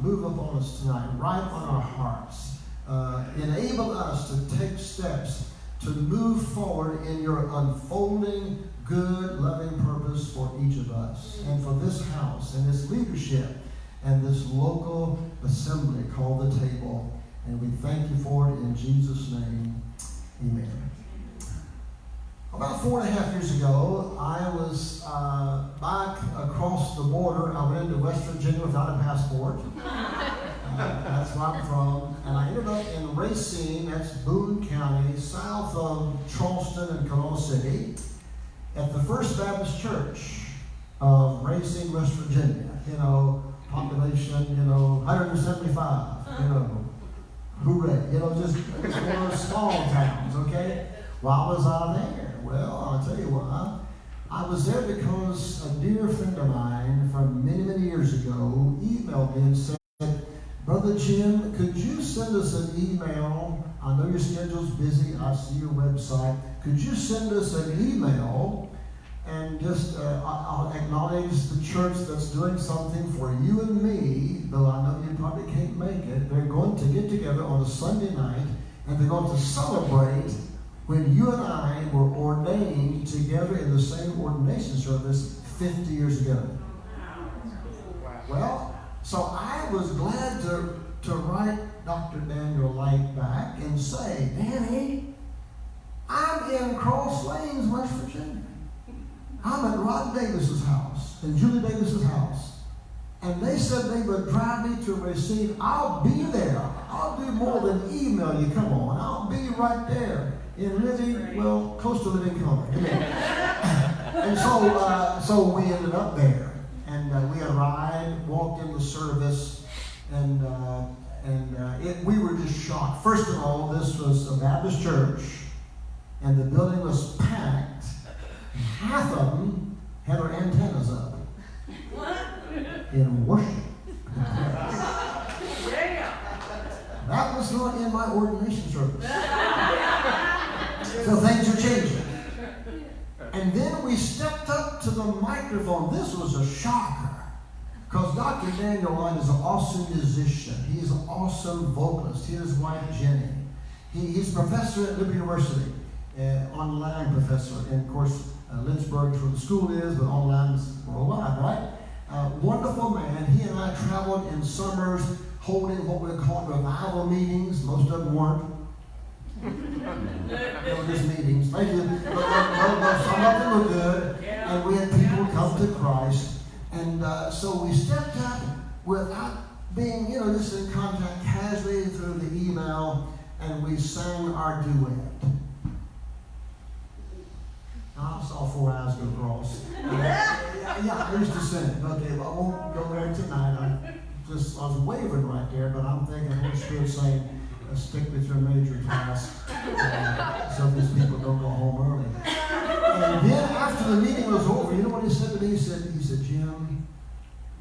move upon us tonight, write on our hearts, enable us to take steps to move forward in your unfolding, good, loving purpose for each of us and for this house and this leadership and this local assembly called the Table. And we thank you for it in Jesus' name. Amen. About 4.5 years ago, I was back across the border. I went into West Virginia without a passport. That's where I'm from. And I ended up in Racine, that's Boone County, south of Charleston and Kanawha City, at the First Baptist Church of Racine, West Virginia. You know, population, 175, hooray. Just one of those small towns, okay? Why was I there? Well, I'll tell you why. I was there because a dear friend of mine from many, many years ago emailed me and said, Brother Jim, could you send us an email? I know your schedule's busy. I see your website. Could you send us an email and just I'll acknowledge the church that's doing something for you and me, though I know you probably can't make it. They're going to get together on a Sunday night and they're going to celebrate when you and I were ordained together in the same ordination service 50 years ago. Well, so I was glad to write Dr. Daniel Light back and say, Danny, I'm in Cross Lanes, West Virginia. I'm at Rod Davis's house and Julie Davis's house. And they said they would drive me to Racine. I'll be there. I'll do more than email you. Come on. I'll be right there in living, well, close to living color. And so we ended up there. And we had a ride, walked in the service, and we were just shocked. First of all, this was a Baptist church, and the building was packed. Half of them had their antennas up in worship. That was not in my ordination service. So things are changing. And then we stepped up to the microphone. This was a shocker. Because Dr. Daniel Light is an awesome musician. He's an awesome vocalist. He and his wife, Jenny. He's a professor at Liberty University, online professor. And of course, Lynchburg is where the school is, but online is worldwide, right? Wonderful man. He and I traveled in summers holding what we call revival meetings. Most of them weren't. They were just meetings. Thank you. But some of them were good. And we had people come to Christ. And so we stepped up without being, just in contact casually through the email, and we sang our duet. I saw 4 eyes go across. I used to sing it. Okay, well, I won't go there tonight. I was wavering right there, but I'm thinking Holy Spirit saying, stick with your major task so these people don't go home early. And then after the meeting was over, you know what he said to me? He said, Jim,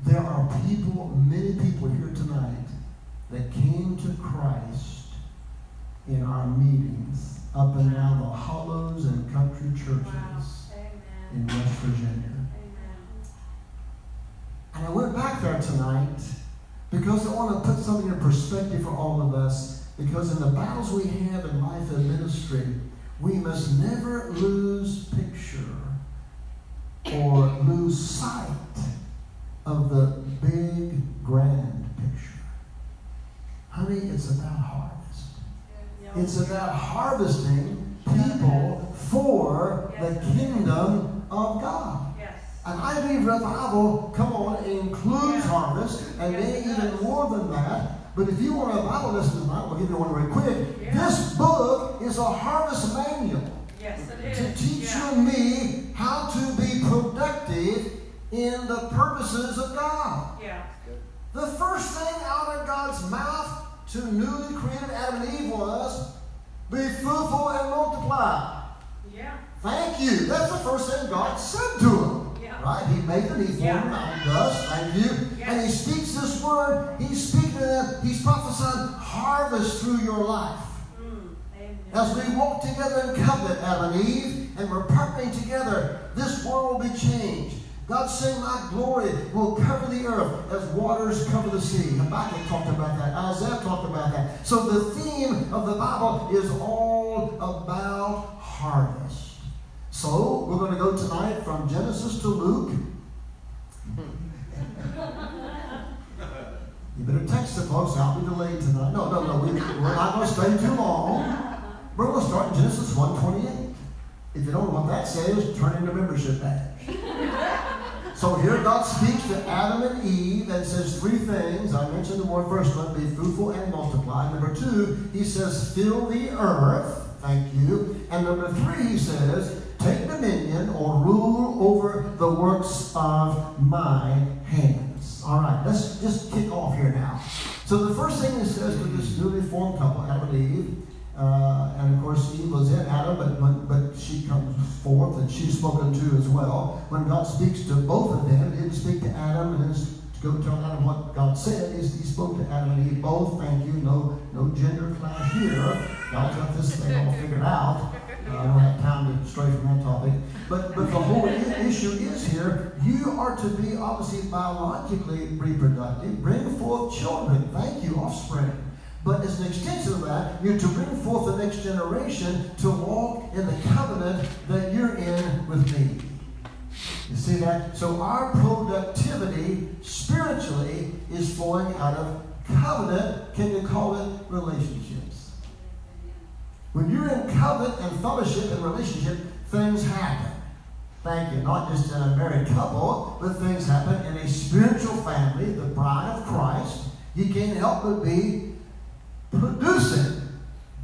there are many people here tonight that came to Christ in our meetings up and down the hollows and country churches in West Virginia. And I went back there tonight because I want to put something in perspective for all of us, because in the battles we have in life and ministry, we must never lose picture or lose sight of the big, grand picture. Honey, it's about harvest. It's about harvesting people for the kingdom of God. And I believe revival, includes harvest, and maybe even more than that. But if you want a Bible lesson tonight, I'll give you one real quick. This book is a harvest manual to teach you and me how to be productive in the purposes of God. The first thing out of God's mouth to newly created Adam and Eve was, be fruitful and multiply. Thank you. That's the first thing God said to them. Right? He made them, he formed them out of dust. Thank you. And he speaks this word. He's speaking to them. He's prophesying harvest through your life. As we walk together in covenant, Adam and Eve, and we're partnering together, this world will be changed. God's saying, my glory will cover the earth as waters cover the sea. Habakkuk talked about that. Isaiah talked about that. So the theme of the Bible is all about harvest. So we're going to go tonight from Genesis to Luke. You better text the folks. I'll be delayed tonight. No. We're not going to stay too long. We're going to start in Genesis 1:28. If you don't know what that says, turn in the membership badge. So here God speaks to Adam and Eve and says three things. I mentioned the word first one, be fruitful and multiply. Number two, he says, fill the earth. Thank you. And number three, he says, take dominion or rule over the works of my hands. All right, let's just kick off here now. So the first thing he says to this newly formed couple, Adam and Eve, and of course Eve was in Adam, but she comes forth and she's spoken to as well. When God speaks to both of them, he didn't speak to Adam and then go tell Adam what God said. He spoke to Adam and Eve both. Thank you. No gender clash here. God's got this thing all figured out. I don't have time to stray from that topic. But the whole issue is here, you are to be obviously biologically reproductive, bring forth children. Thank you, offspring. But as an extension of that, you're to bring forth the next generation to walk in the covenant that you're in with me. You see that? So our productivity spiritually is flowing out of covenant. Can you call it relationships? When you're in covenant and fellowship and relationship, things happen. Thank you. Not just in a married couple, but things happen in a spiritual family, the bride of Christ. You can't help but be producing.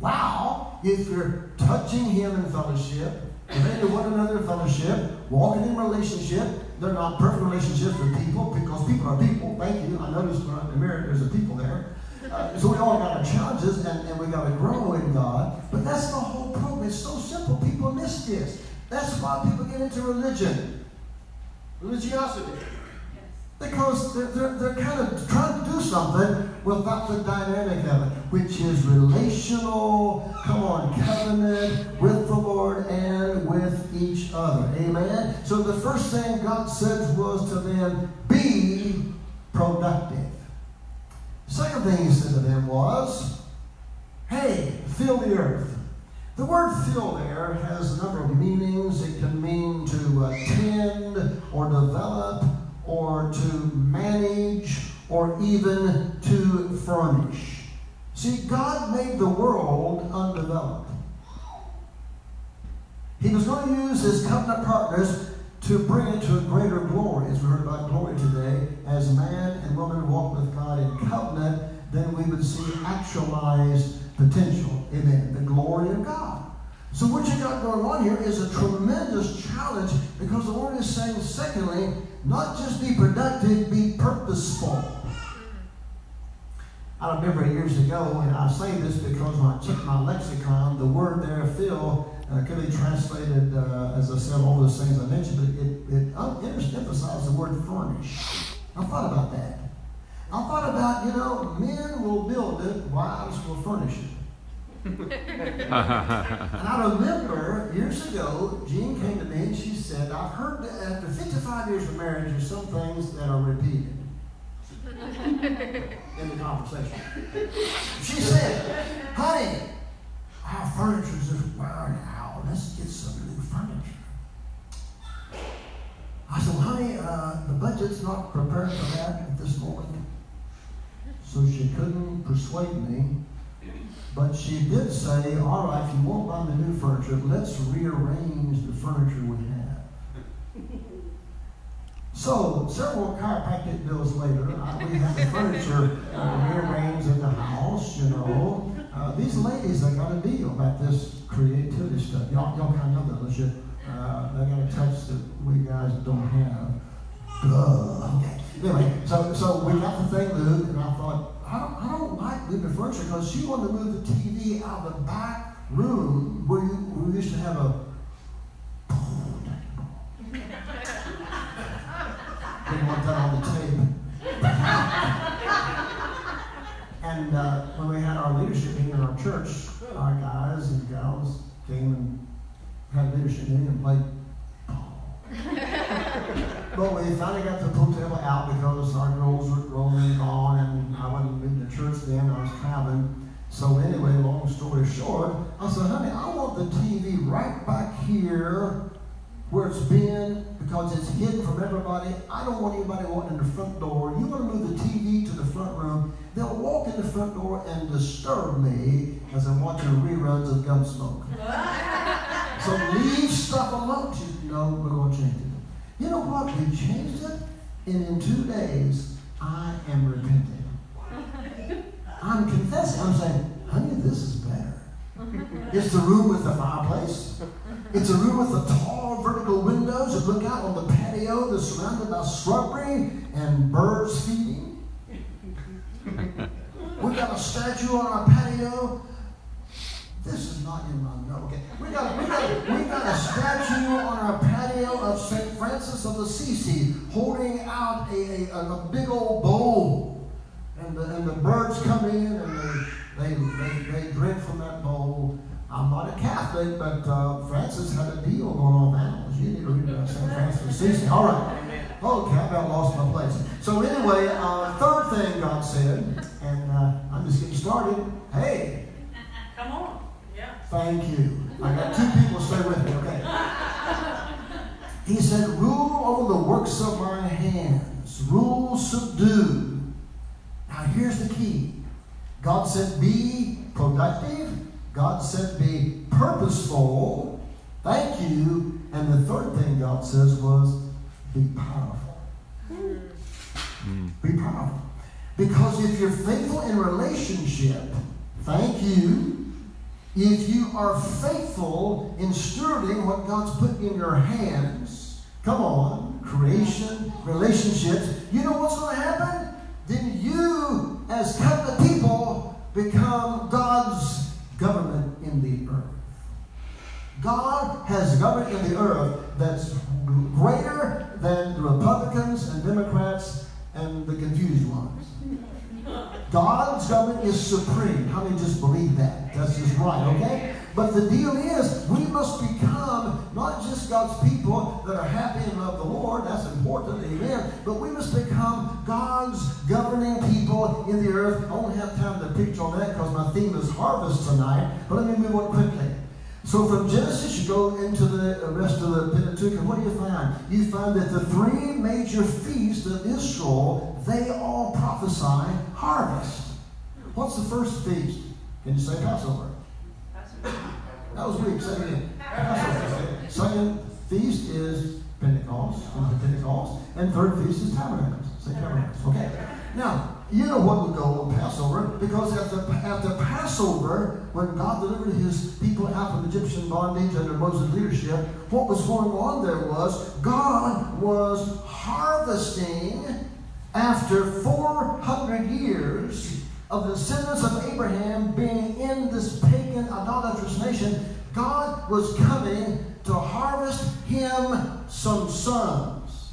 Wow. If you're touching him in fellowship, related to one another in fellowship, walking in relationship, they're not perfect relationships with people because people are people. Thank you. I noticed when I'm married, there's a people there. So we all got our challenges and we got to grow in God. But that's the whole program. It's so simple. People miss this. That's why people get into religion. Religiosity. Because they're kind of trying to do something without the dynamic of it, which is relational, covenant with the Lord and with each other. Amen? So the first thing God said was to them, be productive. Second thing he said to them was, hey, fill the earth. The word fill there has a number of meanings. It can mean to tend or develop, or to manage, or even to furnish. See, God made the world undeveloped. He was going to use his covenant partners to bring it to a greater glory. As we heard about glory today, as man and woman walk with God in covenant, then we would see actualized potential. Amen. The glory of God. So what you got going on here is a tremendous challenge, because the Lord is saying, secondly, not just be productive, be purposeful. I remember years ago, and I say this because when I checked my lexicon, the word there, fill, could be translated, as I said, all those things I mentioned, but it emphasized the word furnish. I thought about that. I thought about, men will build it, wives will furnish it. And I remember years ago, Jean came to me and she said, I've heard that after 55 years of marriage, there's some things that are repeated in the conversation. She said, honey, our furniture's just wearing out. Let's get some new furniture. I said, well, honey, the budget's not prepared for that at this moment. So she couldn't persuade me. But she did say, all right, if you won't buy the new furniture, let's rearrange the furniture we have. So, several chiropractic bills later, we have the furniture rearranged in the house, These ladies, they got a deal about this creativity stuff. Y'all kind of know that, don't you? They got a touch that we guys don't have. Okay. Anyway, so we got the thing moved, and I thought, I don't like moving furniture, because she wanted to move the TV out of the back room where we used to have a pool table. Didn't want that on the tape. And when we had our leadership meeting in our church, our guys and gals came and had a leadership meeting and played pool. But we finally got the hotel out because our girls were grown and gone, and I wasn't moving to church then. I was traveling. So anyway, long story short, I said, honey, I want the TV right back here where it's been, because it's hidden from everybody. I don't want anybody walking in the front door. You want to move the TV to the front room, they'll walk in the front door and disturb me as I'm watching reruns of Gunsmoke. So leave stuff alone. She said, no, we're going to change it. You know what? We changed it, and in 2 days, I am repenting. I'm confessing. I'm saying, honey, this is better. It's the room with the fireplace. It's a room with the tall vertical windows that look out on the patio that's surrounded by shrubbery and birds feeding. We got a statue on our patio. This is not in my note. Okay. We got a statue on our patio of St. Francis of Assisi holding out a big old bowl. And the birds come in and they drink from that bowl. I'm not a Catholic, but Francis had a deal going on with animals. You need to read about St. Francis of Assisi. All right. Okay, I about lost my place. So anyway, third thing God said, and I'm just getting started. Hey. Come on. Yeah. Thank you. I got two people stay with me, okay? He said, rule over the works of my hands. Rule, subdue. Now here's the key. God said be productive. God said be purposeful. Thank you. And the third thing God says was be powerful. Be powerful. Because if you're faithful in relationship, thank you. If you are faithful in stewarding what God's put in your hands, come on, creation, relationships, you know what's going to happen? Then you, as covenant people, become God's government in the earth. God has government in the earth that's greater than the Republicans and Democrats and the confused ones. God's government is supreme. How many just believe that? That's just right, okay? But the deal is, we must become not just God's people that are happy and love the Lord. That's important, amen. But we must become God's governing people in the earth. I won't have time to preach on that because my theme is harvest tonight. But let me move on quickly. So from Genesis, you go into the rest of the Pentateuch, and what do you find? You find that the three major feasts of Israel, they all prophesy harvest. What's the first feast? Can you say Passover? That was weak. Say it again. Passover. Second feast is Pentecost. And third feast is Tabernacles. Say Tabernacles. Okay. Now, you know what would go on Passover, because after Passover, when God delivered his people out of Egyptian bondage under Moses' leadership, what was going on there was God was harvesting after 400 years of the descendants of Abraham being in this pagan, idolatrous nation. God was coming to harvest him some sons.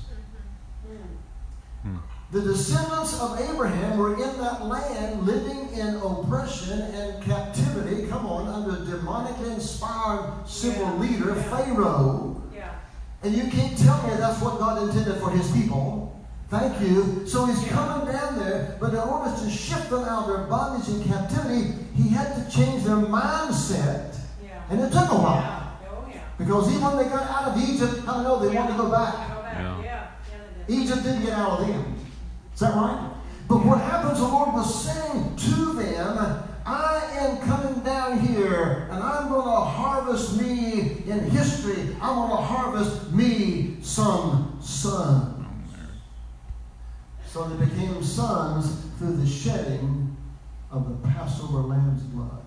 The descendants of Abraham were in that land living in oppression and captivity, come on, under a demonically inspired civil leader, Pharaoh. Yeah. And you can't tell me that's what God intended for his people. Thank you. So he's coming down there, but in order to shift them out of their bondage and captivity, he had to change their mindset. Yeah. And it took a while. Yeah. Oh, yeah. Because even when they got out of Egypt, I know they wanted to go back. Yeah. Egypt didn't get out of them. Is that right? But what happens, the Lord was saying to them, I am coming down here, and I'm going to harvest me in history. I'm going to harvest me some sons. So they became sons through the shedding of the Passover lamb's blood.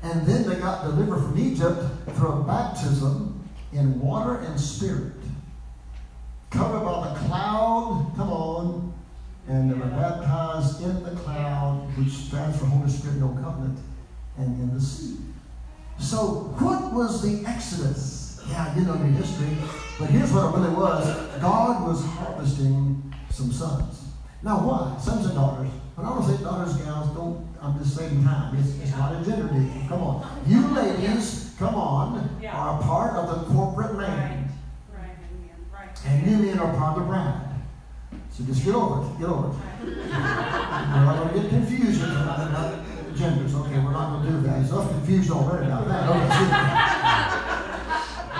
And then they got delivered from Egypt through a baptism in water and spirit. Covered by the cloud, come on, and they were baptized in the cloud, which stands for Holy Spirit, no covenant, and in the sea. So, what was the Exodus? Yeah, you know the history, but here's what it really was. God was harvesting some sons. Now, why? Sons and daughters. When I want to say daughters, gals, I'm just saving time. It's not a gender deal. Come on. You ladies, come on, are a part of the corporate man. And you men are part of the bride. So just get over it. Get over it. We're not going to get confused about genders. Okay, we're not going to do that. There's enough confusion already about that.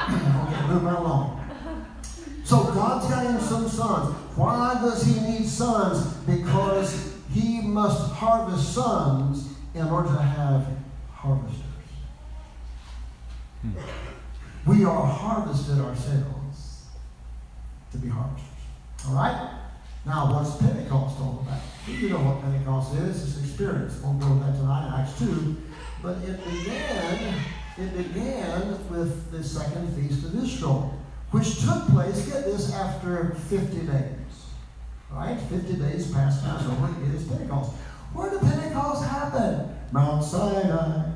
Okay, move right along. So God's got him some sons. Why does he need sons? Because he must harvest sons in order to have harvesters. We are harvested ourselves to be harvesters. All right? Now, what's Pentecost all about? You know what Pentecost is. It's experience. Won't go with that tonight in Acts 2. But it began with the second feast of Israel, which took place, get this, after 50 days. Right? 50 days past Passover is Pentecost. Where did Pentecost happen? Mount Sinai.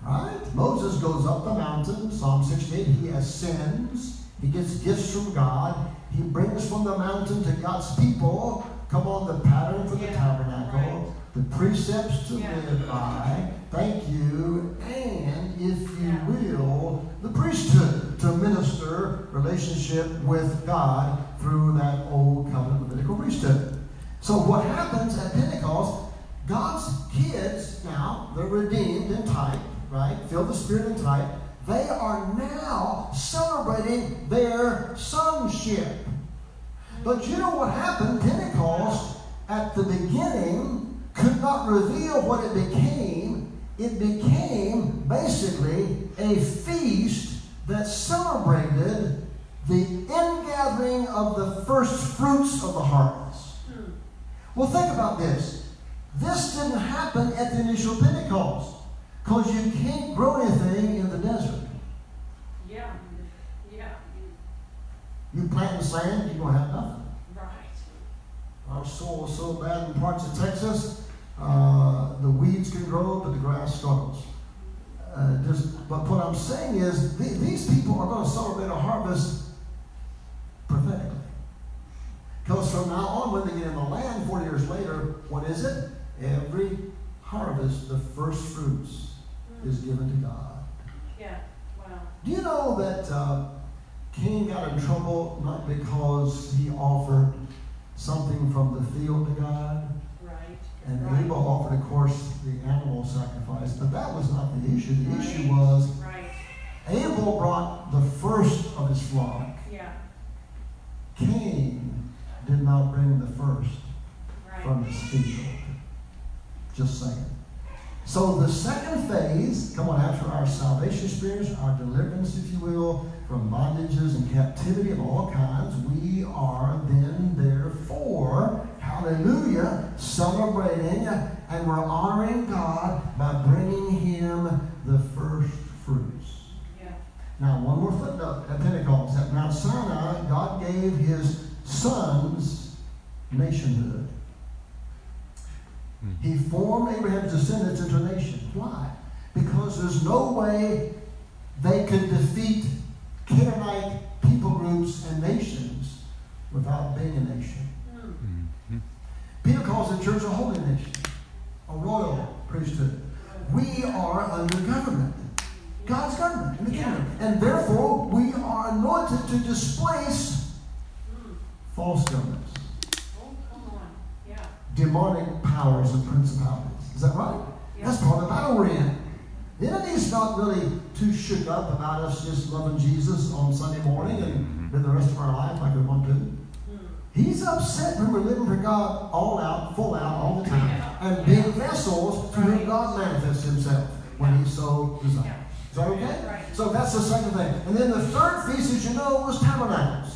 Right? Moses goes up the mountain, Psalm 68, he ascends, he gets gifts from God, he brings from the mountain to God's people, come on, the pattern for the tabernacle, the precepts to live by, thank you, and, if you will, the priesthood to minister relationship with God through that old covenant Levitical priesthood. So what happens at Pentecost, God's kids now, they're redeemed in type, right? Feel the Spirit in type. They are now celebrating their sonship. But you know what happened? Pentecost, at the beginning, could not reveal what it became. It became basically a feast that celebrated the ingathering of the first fruits of the harvest. Well, think about this. This didn't happen at the initial Pentecost. Because you can't grow anything in the desert. Yeah. You plant in sand, you're going to have nothing. Right. Our soil is so bad in parts of Texas, the weeds can grow, but the grass struggles. But what I'm saying is, these people are going to celebrate a harvest prophetically. Because from now on, when they get in the land 40 years later, what is it? Every harvest, the first fruits, is given to God. Yeah, wow. Do you know that Cain got in trouble not because he offered something from the field to God? Right. And Abel offered, of course, the animal sacrifice. But that was not the issue. The issue was Abel brought the first of his flock. Yeah. Cain did not bring the first from his field. Just saying. So the second phase, come on, after our salvation experience, our deliverance, if you will, from bondages and captivity of all kinds, we are then therefore, hallelujah, celebrating and we're honoring God by bringing him the first fruits. Yeah. Now, one more footnote at Pentecost. At Mount Sinai, God gave his sons nationhood. He formed Abraham's descendants into a nation. Why? Because there's no way they could defeat Canaanite people groups and nations without being a nation. Peter calls the church a holy nation, a royal priesthood. We are under government. God's government in the kingdom. And therefore, we are anointed to displace false governments. Demonic powers and principalities. Is that right? Yeah. That's part of the battle we're in. The enemy's not really too shook up about us just loving Jesus on Sunday morning and live the rest of our life like we want to. He's upset when we're living for God all out, full out, all the time, and being vessels through whom God manifests himself when he so desires. Is that okay? Right. So that's the second thing. And then the third feast, as you know, was tabernacles.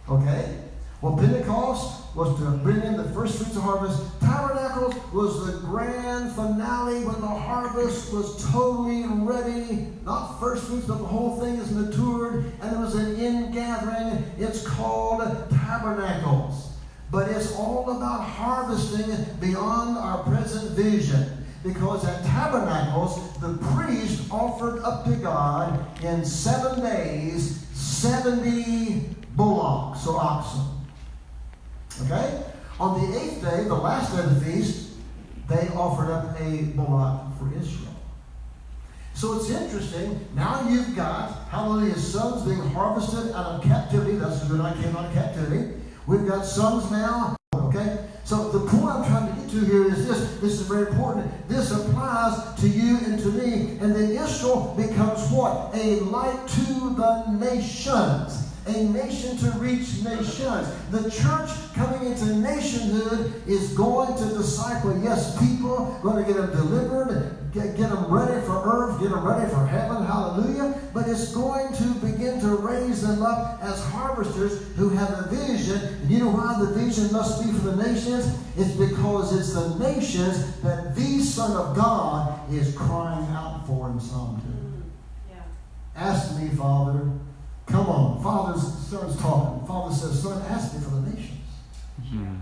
Okay? Well, Pentecost was to bring in the first fruits of harvest. Tabernacles was the grand finale when the harvest was totally ready. Not first fruits, but the whole thing is matured. And there was an ingathering. It's called tabernacles. But it's all about harvesting beyond our present vision. Because at tabernacles, the priest offered up to God in 7 days 70 bullocks or oxen. Okay? On the 8th day, the last day of the feast, they offered up a bullock for Israel. So it's interesting. Now you've got, hallelujah, sons being harvested out of captivity. That's the good I came out of captivity. We've got sons now. Okay? So the point I'm trying to get to here is this. This is very important. This applies to you and to me. And then Israel becomes what? A light to the nations. A nation to reach nations. The church coming into nationhood is going to disciple, yes, people, going to get them delivered, get them ready for earth, get them ready for heaven, hallelujah. But it's going to begin to raise them up as harvesters who have a vision. And you know why the vision must be for the nations? It's because it's the nations that the Son of God is crying out for in Psalm 2. Yeah. Ask me, Father. Come on. Son's talking. Father says, Son, ask me for the nations. Yeah.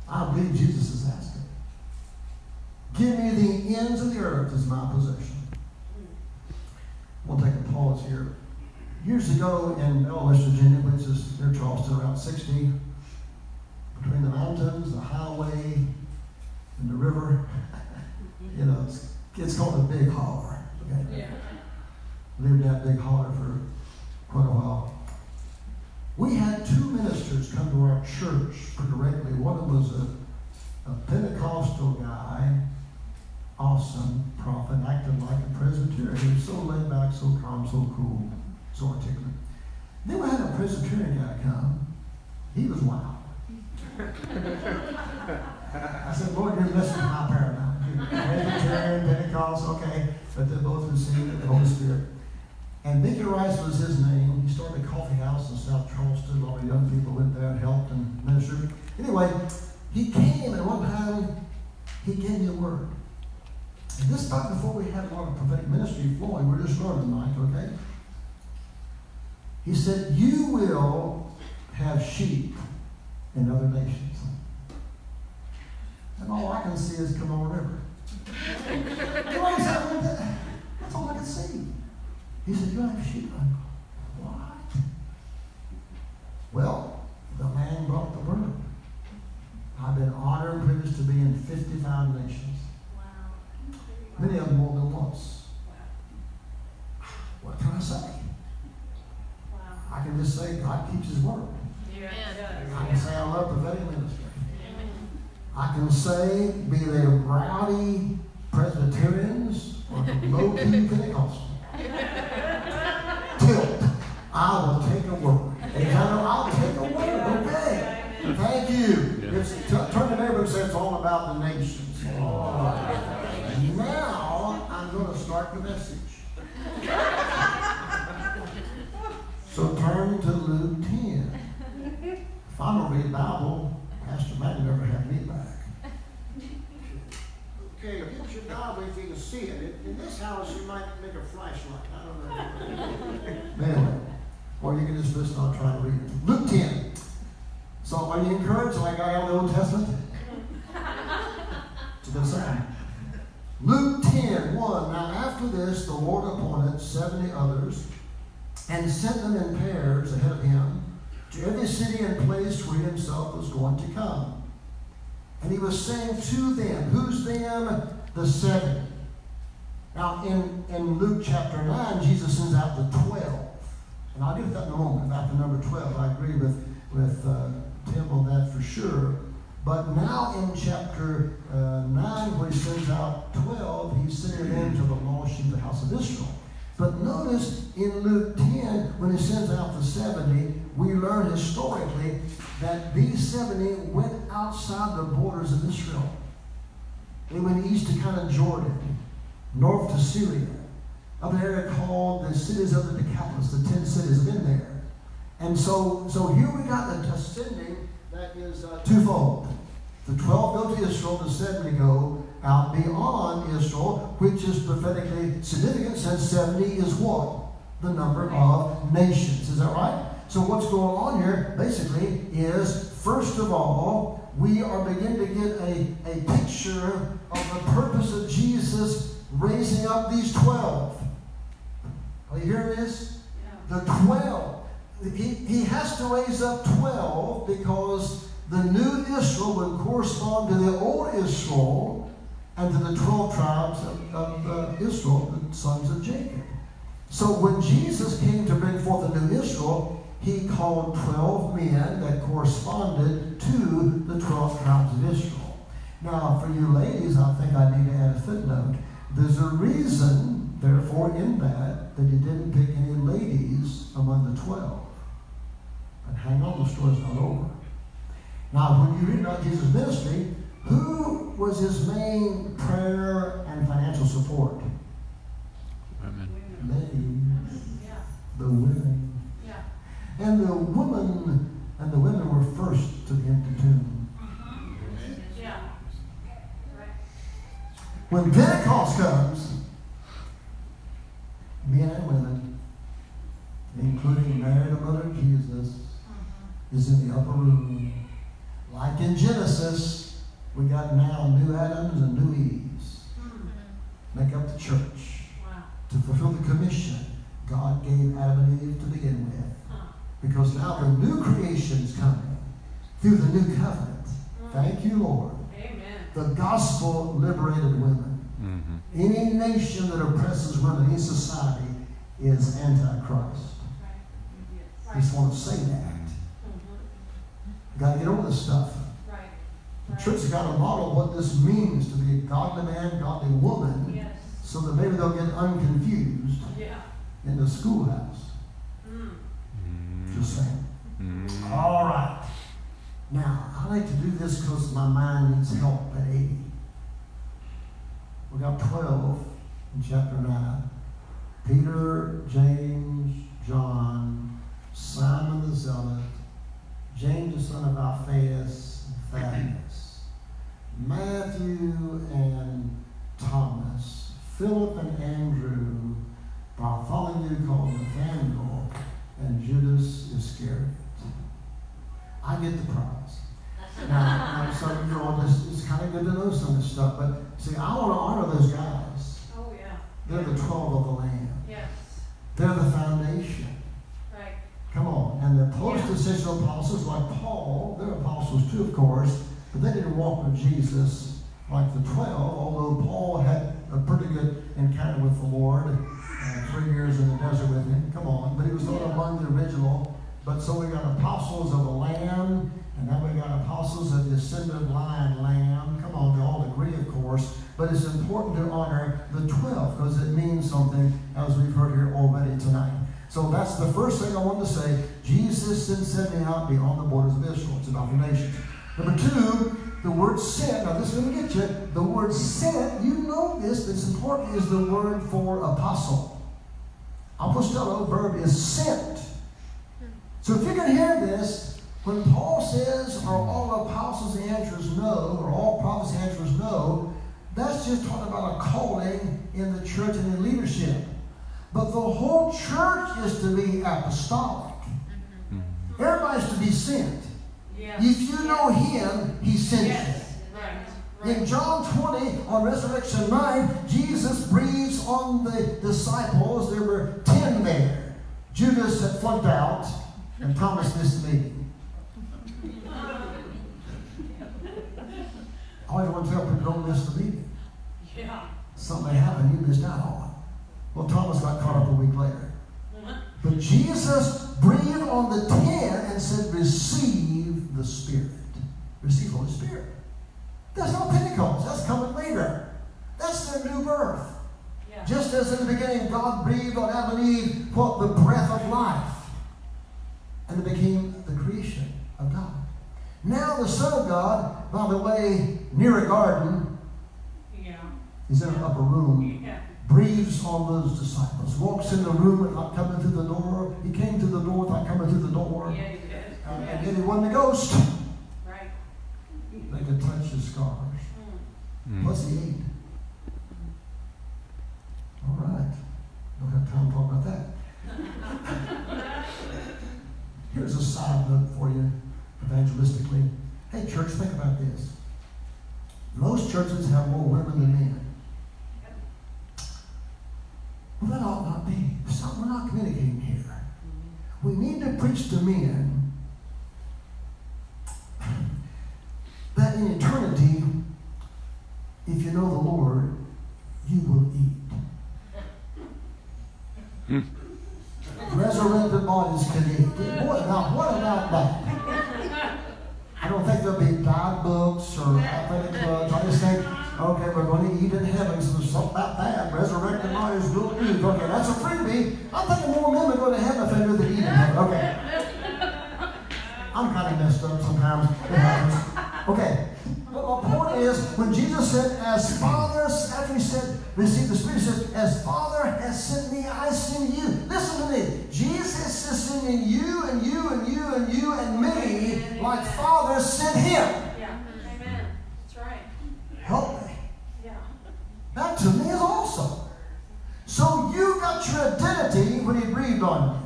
I believe Jesus is asking. Give me the ends of the earth as my possession. We'll take a pause here. Years ago in West Virginia, which is near Charleston, around 60, between the mountains, the highway, and the river, you know, it's called a big holler. Okay? Yeah. Lived in that big holler for quite a while. We had two ministers come to our church pretty regularly. One was a Pentecostal guy, awesome prophet, acted like a Presbyterian. He was so laid back, so calm, so cool, so articulate. Then we had a Presbyterian guy come. He was wild. I said, Lord, you're messing with my paradigm. Presbyterian, Pentecost, okay, but they both received the Holy Spirit. And Mickey Rice was his name. He started a coffee house in South Charleston. A lot of young people went there and helped and ministered. Anyway, he came, and one time he gave me a word. And this back before we had a lot of prophetic ministry flowing. We're just learning tonight, okay? He said, you will have sheep in other nations. And all I can see is come on river. That's all I can see. He said, you have sheep. I go, what? Well, the man brought the word. I've been honored and privileged to be in 55 nations. Wow. Many of them more than once. Wow. What can I say? Wow. I can just say God keeps his word. Yeah, it does. I can say I love prophetic ministry. Amen. I can say, be they rowdy Presbyterians or low-key Pentecostals. Tilt. I will take a word. I'll take a word. Okay. Thank you. Yeah. Turn to the neighbor and say it's all about the nations. Now I'm going to start the message. So turn to Luke 10. If I don't read the Bible, Pastor Matt never had me back. Okay, get your Bible if you can see it. In this house, you might make a flashlight. I don't know. Anyway, or you can just listen. I'll try to read it. Luke 10. So, are you encouraged? Like I got the Old Testament? It's a good sign. Luke 10, 1. Now, after this, the Lord appointed 70 others and sent them in pairs ahead of him to every city and place where he himself was going to come. And he was saying to them, who's them? The 70. Now, in Luke chapter 9, Jesus sends out the 12. And I'll get to that in a moment, about the number 12. I agree with Tim on that for sure. But now in chapter 9, where he sends out 12, he's sending them to the lost sheep of the house of Israel. But notice in Luke 10, when he sends out the 70, we learn historically that these 70 went outside the borders of Israel. They went east to kind of Jordan, north to Syria, up an area called the cities of the Decapolis, the 10 cities have been there. And so here we got the ascending that is twofold. The 12 go to Israel, the 70 go out beyond Israel, which is prophetically significant since 70 is what? The number of nations. Is that right? So what's going on here basically is, first of all, we are beginning to get a picture of the purpose of Jesus raising up these 12. Are you hearing this? Yeah. The 12. He has to raise up 12 because the new Israel would correspond to the old Israel and to the 12 tribes of Israel, the sons of Jacob. So when Jesus came to bring forth a new Israel, he called 12 men that corresponded to the 12 tribes of Israel. Now, for you ladies, I think I need to add a footnote. There's a reason, therefore, in that he didn't pick any ladies among the 12. But hang on, the story's not over. Now, when you read about Jesus' ministry, who was his main prayer and financial support? Women. Ladies. Yeah. The women. Yeah. And the women were first to the empty tomb. Yeah. Right. When Pentecost comes, men and women, including Mary, the mother of Jesus, is in the upper room. Like in Genesis, we got now new Adams and new Eves. Make up the church. Wow. To fulfill the commission God gave Adam and Eve to begin with. Because now the new creation is coming through the new covenant. Thank you, Lord. Amen. The gospel liberated women. Mm-hmm. Any nation that oppresses women, any society, is antichrist. Right. I just want to say that. Got to get over this stuff. Right. The church has got to model what this means to be a godly man, godly woman, Yes. so that maybe they'll get unconfused Yeah. in the schoolhouse. Just saying. Mm-hmm. All right. Now, I like to do this because my mind needs help at 80. We got 12 in chapter 9. Peter, James, John, Simon the Zealot, James the son of Alphaeus, and Thaddeus, Matthew and Thomas, Philip and Andrew, Bartholomew called Nathanael, and Judas Iscariot. I get the prize. Now some of you know it's kind of good to know some of this stuff, but see, I want to honor those guys. Oh, yeah. They're the 12 of the Lamb. Yes. They're the foundation. Right. Come on. And the post-ascension apostles like Paul, they're apostles too, of course, but they didn't walk with Jesus like the 12, although Paul had a pretty good encounter with the Lord, 3 years in the desert with him. Come on. But he was not among the original. But so we got apostles of the Lamb, and now we got apostles of the ascended lion Lamb. Come on, they all agree, of course. But it's important to honor the 12 because it means something, as we've heard here already tonight. So that's the first thing I want to say. Jesus didn't send me out beyond the borders of Israel. It's about the nations. Number 2, the word sent. Now this is going to get you. The word sent, you know this, but it's important, is the word for apostle. Apostello, verb is sent. So if you can hear this, when Paul says, are all apostles, the answer is no, or all prophets, the answer is no, that's just talking about a calling in the church and in leadership. But the whole church is to be apostolic. Everybody's to be sent. Yes. If you know him, he sent Yes. Right. you. In John 20, on Resurrection night, Jesus breathes on the disciples. There were 10 there. Judas had flunked out, and Thomas missed the meeting. I always want to tell people, don't miss the meeting. Yeah. Something happened you missed out on. Well, Thomas got caught up a week later. But Jesus breathed on the 10 and said, receive the Spirit. Receive the Holy Spirit. That's not Pentecost. That's coming later. That's their new birth. Yeah. Just as in the beginning, God breathed on Adam and Eve, what, the breath of life. And it became the creation of God. Now the Son of God, by the way, near a garden, Yeah. he's in an upper room, Yeah. breathes on those disciples, walks in the room without coming through the door. He came to the door without coming through the door. Yeah, he did. And then he wasn't a ghost. Right. They could touch his scars. Plus he ate. All right. Don't have time to talk about that. Here's a side note for you, evangelistically. Hey, church, think about this. Most churches have more women than men. Well, that ought not be. We're not communicating here. We need to preach to men that in eternity, if you know the Lord, you will eat. Resurrected bodies can eat. Boy, now what about that? I don't think there'll be diet books or athletic clubs. I just think, okay, we're going to eat in heaven, so there's something about that. Resurrected bodies will eat. Okay, that's a freebie. I'm thinking more men are going to heaven if they do than eat in heaven. Okay. I'm kind of messed up sometimes. It happens. Okay. But my point is, when Jesus said, as Father, after he said, receive the Spirit, he said, as Father has sent me, I send you. Listen to me. Jesus is sending you and you and you and you and me like Father sent him. Yeah. Amen. That's right. Help me. Yeah. That to me is awesome. So you got your identity when he breathed on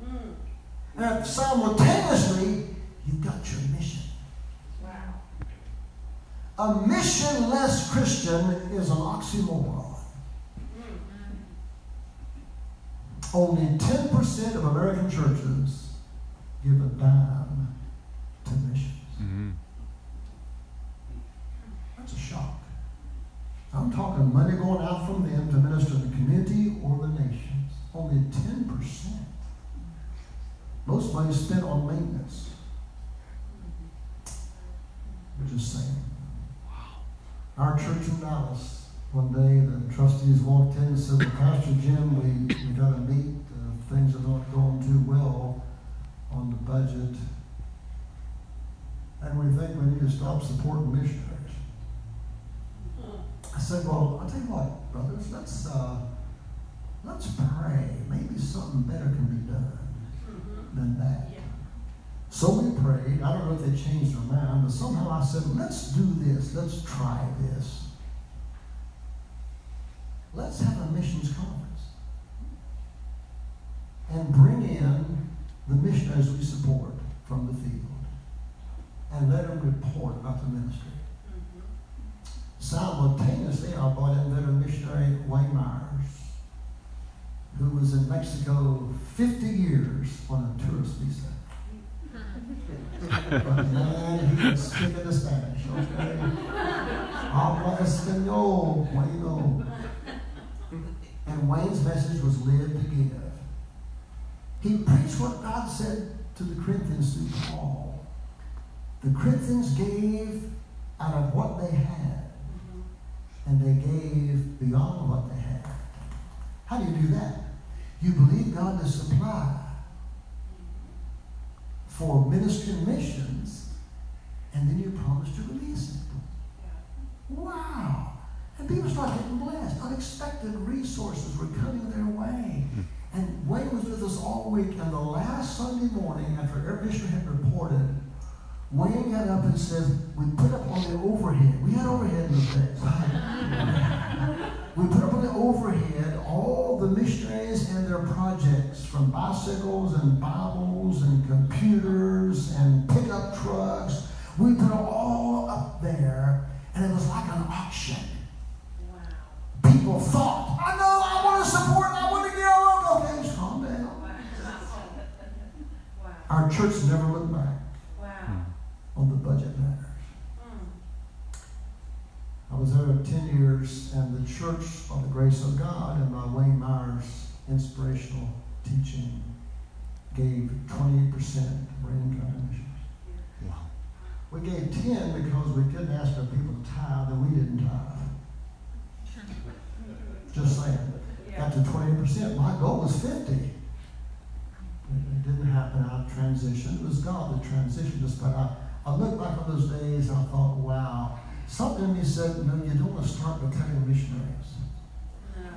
you. And simultaneously, you've got your mission. A missionless Christian is an oxymoron. Only 10% of American churches give a dime to missions. Mm-hmm. That's a shock. I'm talking money going out from them to minister to the community or the nations. Only 10%. Most money is spent on maintenance. I'm just saying. Our church in Dallas, one day the trustees walked in and said, well, Pastor Jim, we got to meet. Things are not going too well on the budget. And we think we need to stop supporting missionaries. I said, well, I'll tell you what, brothers, let's pray. Maybe something better can be done than that. Yeah. So we prayed. I don't know if they changed their mind, but somehow I said, let's do this. Let's try this. Let's have a missions conference and bring in the missionaries we support from the field and let them report about the ministry. Simultaneously, I brought in veteran missionary Wayne Myers, who was in Mexico 50 years on a tourist visa. But man, he was speaking the Spanish, okay? Habla español, bueno. And Wayne's message was live to give. He preached what God said to the Corinthians through Paul. The Corinthians gave out of what they had, and they gave beyond what they had. How do you do that? You believe God to supply for ministry and missions, and then you promise to release it. Wow! And people start getting blessed. Unexpected resources were coming their way. And Wayne was with us all week, and the last Sunday morning, after every missionary had reported, Wayne got up and said, we put up on the overhead. We had overhead in those days. We put up on the overhead all the missionaries and their projects, from bicycles and Bibles and computers and pickup trucks. We put it all up there, and it was like an auction. Wow. People thought, I know, I want to support, I want to give up. Okay, just calm down. Wow. Our church never looked back. Wow. On the budget matters. I was there 10 years, and the church, by the grace of God and by Wayne Myers' inspirational teaching, gave 28% of our income to missions. Wow. We gave 10 because we couldn't ask our people to tithe, and we didn't tithe. Just saying. Got to 20%. My goal was 50. It didn't happen. I transitioned. It was God that transitioned us. But I look back on those days and I thought, wow. Something in me said, no, you don't want to start becoming missionaries.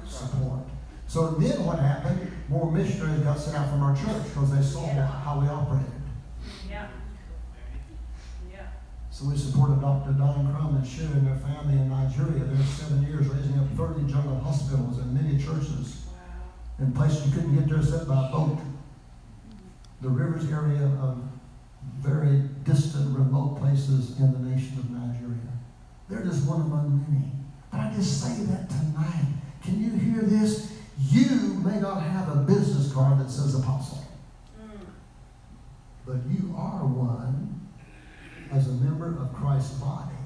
Support. So then what happened? More missionaries got sent out from our church because they saw how we operated. Yeah. Yeah. So we supported Dr. Don Crum and Sherry and their family in Nigeria. They're 7 years raising up 30 general hospitals and many churches. Wow. In places you couldn't get there except by boat. The rivers area of very distant, remote places in the nation of Nigeria. They're just one among many. But I just say that tonight. Can you hear this? You may not have a business card that says apostle. But you are one as a member of Christ's body.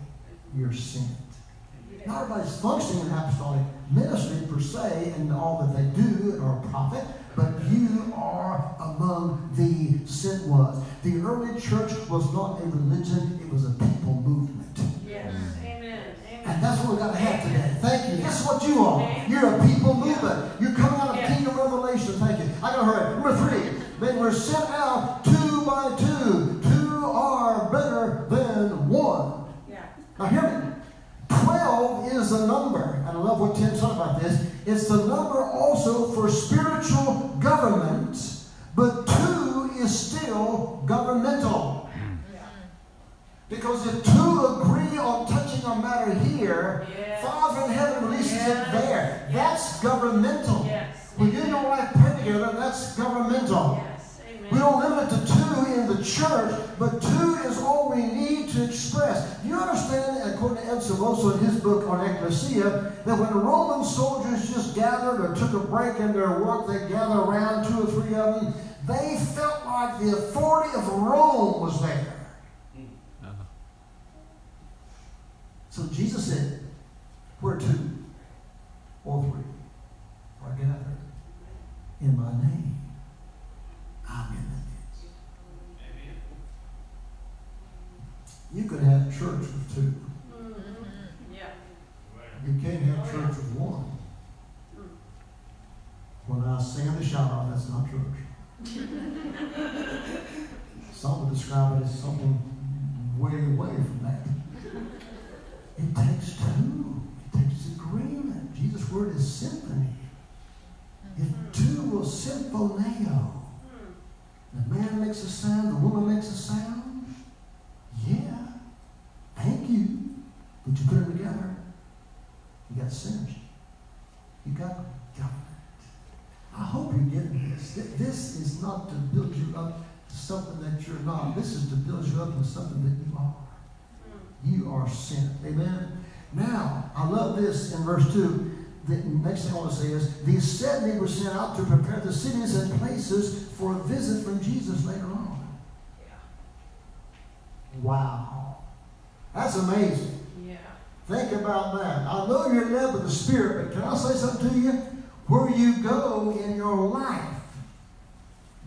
You're sent. Not everybody's functioning in apostolic ministry per se and all that they do or a prophet, but you are among the sent ones. The early church was not a religion, it was a people movement. Yes. Amen. And that's what we've got to have today. Thank you. That's what you are. You're a people movement. You're coming out of kingdom revelation. Thank you. I got to hurry. Number 3. Then we're sent out 2 by 2. 2 are better than 1. Yeah. Now hear me. 12 is the number, and I love what Tim said about this. It's the number also for spiritual government, but 2 is still governmental. Because if 2 agree on touching a matter here, Father in heaven releases it there. That's governmental. Yes. When you and your wife pray together, that's governmental. Yes. Amen. We don't limit it to 2 in the church, but 2 is all we need to express. You understand, according to Ed Savoso in his book on ecclesia, that when the Roman soldiers just gathered or took a break in their work, they gathered around 2 or 3 of them, they felt like the authority of Rome was there. So Jesus said, where 2 or 3 are gathered in my name, I'm in the midst. You could have church with 2. Yeah. You can't have church with 1. When I sing in the shower, that's not church. Some would describe it as something way away from that. It takes 2. It takes agreement. Jesus' word is symphony. If 2 will symphoneo, the man makes a sound, the woman makes a sound, yeah, thank you. But you put them together, you got synergy. You got government. I hope you're getting this. This is not to build you up to something that you're not. This is to build you up to something that you are. You are sent. Amen? Now, I love this in verse 2. The next thing I want to say is, these 70 were sent out to prepare the cities and places for a visit from Jesus later on. Wow. That's amazing. Yeah. Think about that. I know you're led by the Spirit, but can I say something to you? Where you go in your life,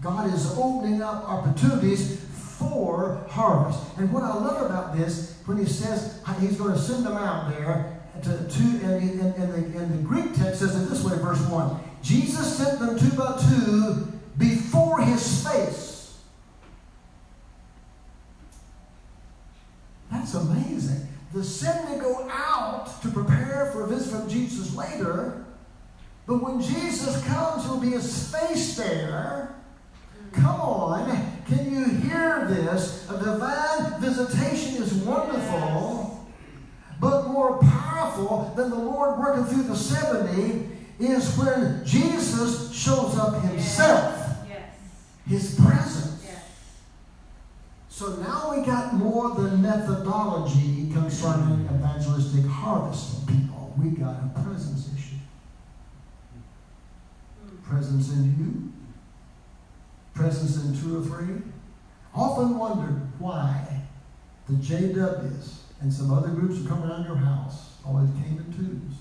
God is opening up opportunities for harvest. And what I love about this, when he says he's going to send them out there, in the Greek text says it this way, verse 1. Jesus sent them 2 by 2 before his face. That's amazing. The 70 go out to prepare for a visit from Jesus later, but when Jesus comes, he'll be his face there. Come on, can you hear this? A divine visitation is wonderful, but more powerful than the Lord working through the 70 is when Jesus shows up himself. Yes. His presence. Yes. So now we got more than methodology concerning evangelistic harvest of people. We got a presence issue. Presence in you. Presence in 2 or 3. Often wondered why the JWs and some other groups who come around your house always came in 2s.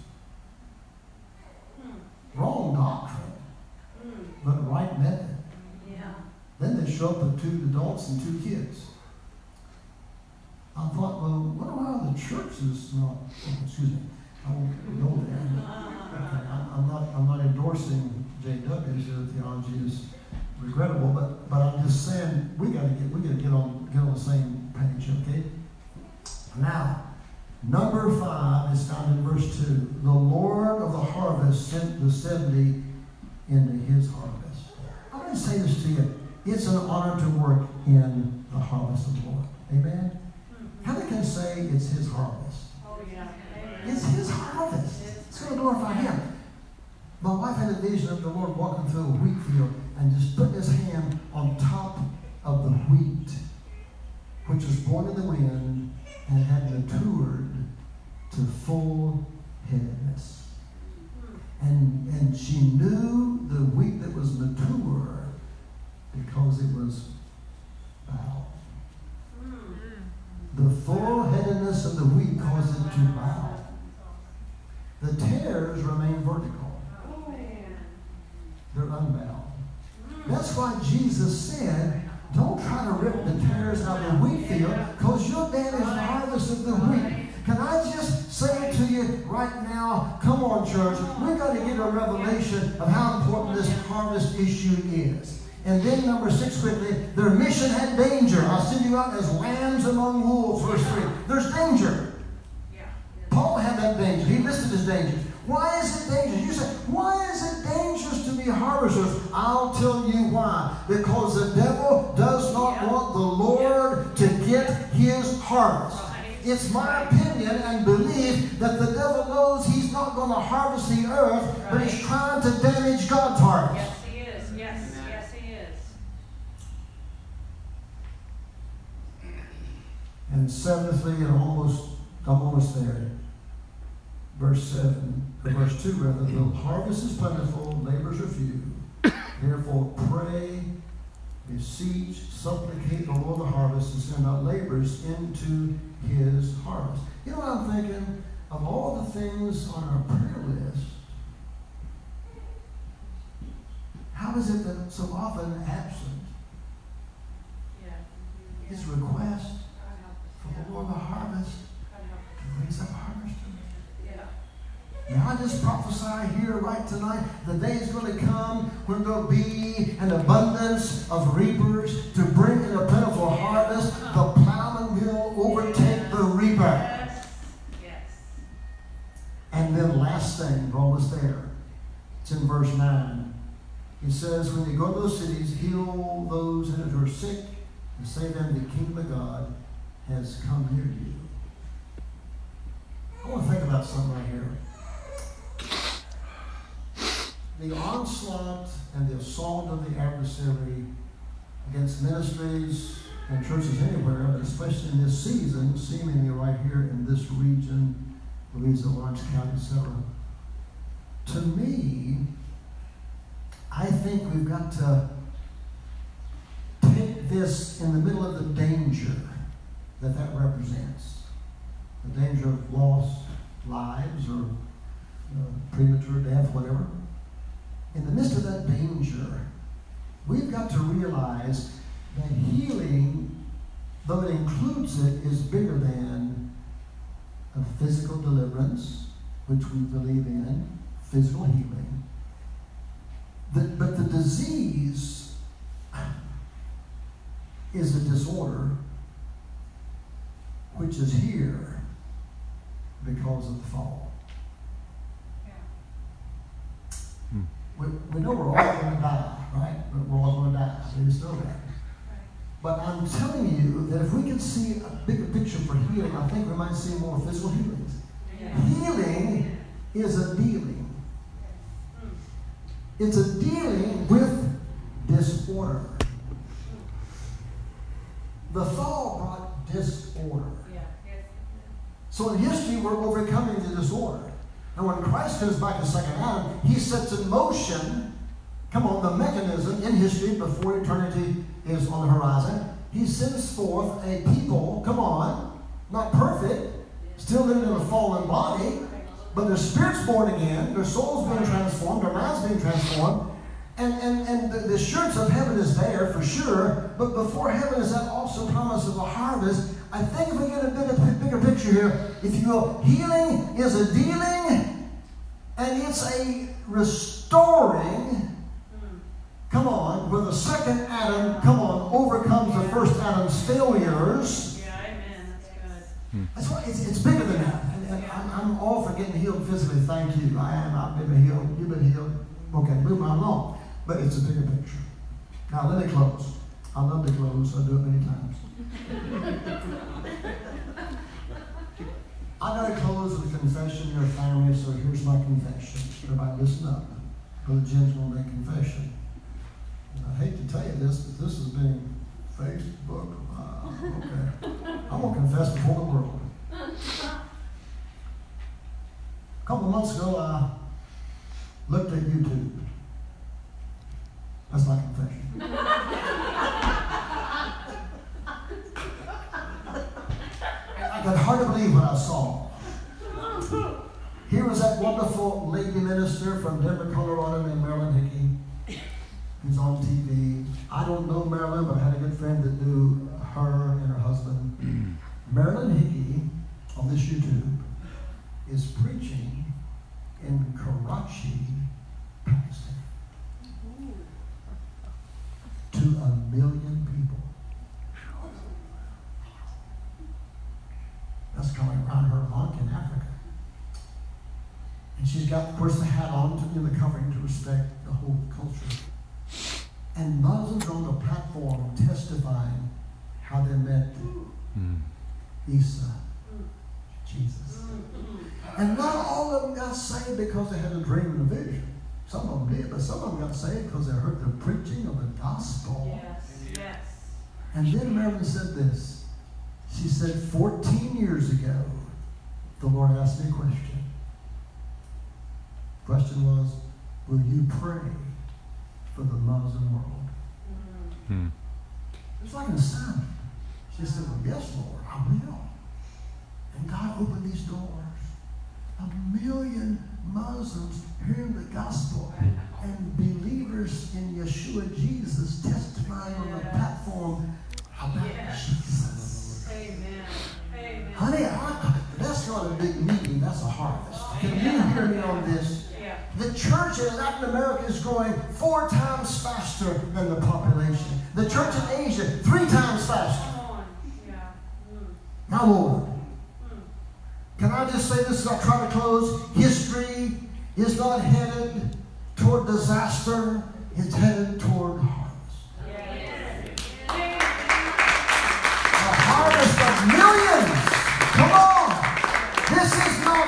Wrong doctrine, but right method. Yeah. Then they show up with 2 adults and 2 kids. I thought, well, what why the church is not, excuse me, I won't go there. Okay, I'm not endorsing JW's. Their theology is regrettable, but I'm just saying we gotta get on the same page, okay? Now, number 5 is found in verse 2. The Lord of the harvest sent the 70 into his harvest. I'm going to say this to you. It's an honor to work in the harvest of the Lord. Amen? How many can say it's his harvest? Oh, yeah. Amen. It's his harvest. It's going to glorify him. My wife had a vision of the Lord walking through a wheat field and just putting his hand on top of the wheat, which was born in the wind and had matured to full headedness. And she knew the wheat that was mature because it was bowed. The full headedness of the wheat caused it to bow. tares remain vertical. Oh, man. They're unbound. That's why Jesus said, don't try to rip the tares out of the wheat field, because you'll damage the harvest of the wheat. Can I just say to you right now, come on, church, we've got to get a revelation of how important this harvest issue is. And then number 6 quickly, their mission had danger. I'll send you out as lambs among wolves, verse 3. There's danger. Paul had that danger. He listed his dangers. Why is it dangerous? You say, why is it dangerous to be harvesters? I'll tell you why. Because the devil does not want the Lord to get his harvest. It's my opinion and belief that the devil knows he's not going to harvest the earth, but he's trying to damage God's harvest. Yes, he is. Yes, he is. And seventhly, and I'm almost there. Verse 2 rather, the harvest is plentiful, labors are few. Therefore pray, beseech, supplicate the Lord of the harvest to send out laborers into his harvest. You know what I'm thinking? Of all the things on our prayer list, how is it that so often absent is request for the Lord of the harvest to raise up harvesters? Now I just prophesy here right tonight, the day is going to come when there will be an abundance of reapers to bring in a plentiful harvest. The plowman will overtake the reaper. Yes. And then last thing, we're almost there. It's in verse 9. He says, when you go to those cities, heal those who are sick, and say to them, the kingdom of God has come near you. I want to think about something right here. The onslaught and the assault of the adversary against ministries and churches anywhere, but especially in this season, seemingly right here in this region, Louisa, Orange County, etc. To me, I think we've got to take this in the middle of the danger that represents. The danger of lost lives or premature death, whatever. In the midst of that danger, we've got to realize that healing, though it includes it, is bigger than a physical deliverance, which we believe in, physical healing. But the disease is a disorder which is here because of the fall. We know we're all going to die, right? We're all going to die. So you still that. But I'm telling you that if we could see a bigger picture for healing, I think we might see more physical healings. Yeah. Healing is a dealing. It's a dealing with disorder. The fall brought disorder. So in history, we're overcoming the disorder. And when Christ comes back as second Adam, he sets in motion, the mechanism in history before eternity is on the horizon. He sends forth a people, not perfect, still living in a fallen body, but their spirit's born again, their soul's being transformed, their mind's being transformed, and the assurance of heaven is there for sure, but before heaven is that also promise of a harvest. I think if we get a bigger picture here, if you will, healing is a dealing, and it's a restoring, where the second Adam, overcomes the first Adam's failures. Yeah, amen. That's good. That's why it's bigger than that. And I'm all for getting healed physically. Thank you. I've been healed. You've been healed. Okay, move on along. But it's a bigger picture. Now, let me close. I love to close, so I do it many times. I got to close with a confession in your family, so here's my confession. Everybody listen up. Brother Jim's going to make confession. And I hate to tell you this, but this is being Facebook. Okay. I'm going to confess before the world. A couple months ago, I looked at YouTube. That's my confession. I could hardly believe what I saw. Here was that that wonderful lady minister from Denver, Colorado named Marilyn Hickey, who's on TV. I don't know Marilyn, but I had a good friend that knew her and her husband. Marilyn Hickey, on this YouTube, is preaching in Karachi, Pakistan, to 1 million people. That's coming around her monk in Africa. And she's got, of course, the hat on, the covering to respect the whole culture. And Muslims on the platform testifying how they met Isa, Jesus. And not all of them got saved because they had a dream and a vision. Some of them did, but some of them got saved because they heard the preaching of the gospel. Yes. And then Marilyn said this. She said, 14 years ago, the Lord asked me a question. The question was, will you pray for the Muslim world? It's like an assignment. She said, well, yes, Lord, I will. And God opened these doors. 1 million Muslims hearing the gospel and believers in Yeshua Jesus testifying on the platform about Jesus. Amen. Amen. Honey, that's not a big meeting, that's a harvest. Can you hear me on this? Yeah. The church in Latin America is growing 4 times faster than the population. The church in Asia, 3 times faster. Come on. Yeah. Now, Lord, can I just say this as I try to close? History is not headed toward disaster, it's headed toward harvest. A harvest of millions. Come on. This is not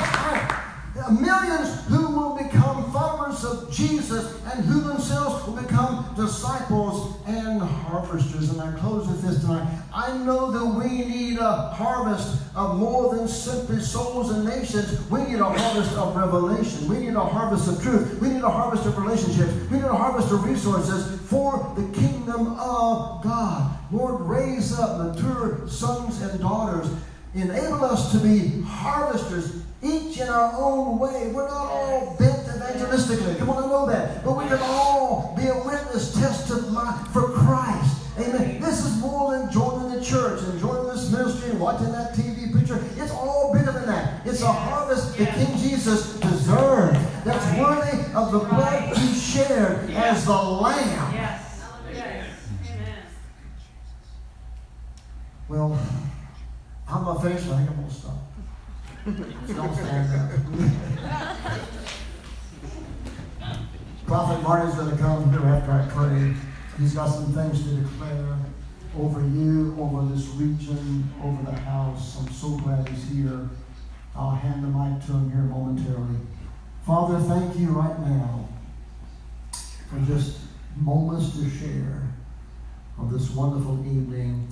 millions who will become followers of Jesus and who themselves will become disciples and harvesters. And I close with this tonight. I know that we need a harvest of more than simply souls and nations. We need a harvest of revelation. We need a harvest of truth. We need a harvest of relationships. We need a harvest of resources for the kingdom of God. Lord, raise up mature sons and daughters. Enable us to be harvesters, each in our own way. We're not all bent evangelistically. Come on, I know that. But we can all be a witness, testify for Christ. Amen. This is more than joining the church and joining this ministry and watching that TV picture. It's all bigger than that. It's a harvest that King Jesus deserved. That's worthy of the blood he shared as the Lamb. Yes. Yes. Amen. Well, I'm going to finish. I think I'm going to stop. Don't stand up. Prophet Marty's going to come here after I pray. He's got some things to declare over you, over this region, over the house. I'm so glad he's here. I'll hand the mic to him here momentarily. Father, thank you right now for just moments to share of this wonderful evening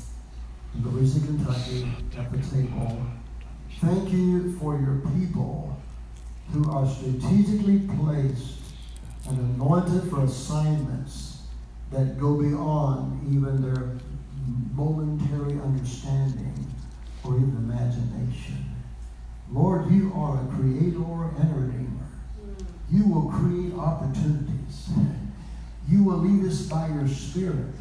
in Louisa, Kentucky at the table. Thank you for your people who are strategically placed and anointed for assignments that go beyond even their momentary understanding or even imagination. Lord, you are a creator and a redeemer. You will create opportunities. You will lead us by your Spirit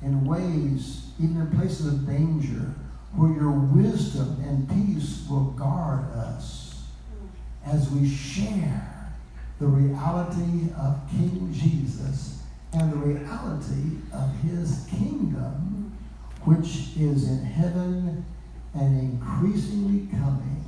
in ways, even in places of danger, where your wisdom and peace will guard us as we share the reality of King Jesus and the reality of his kingdom, which is in heaven and increasingly coming.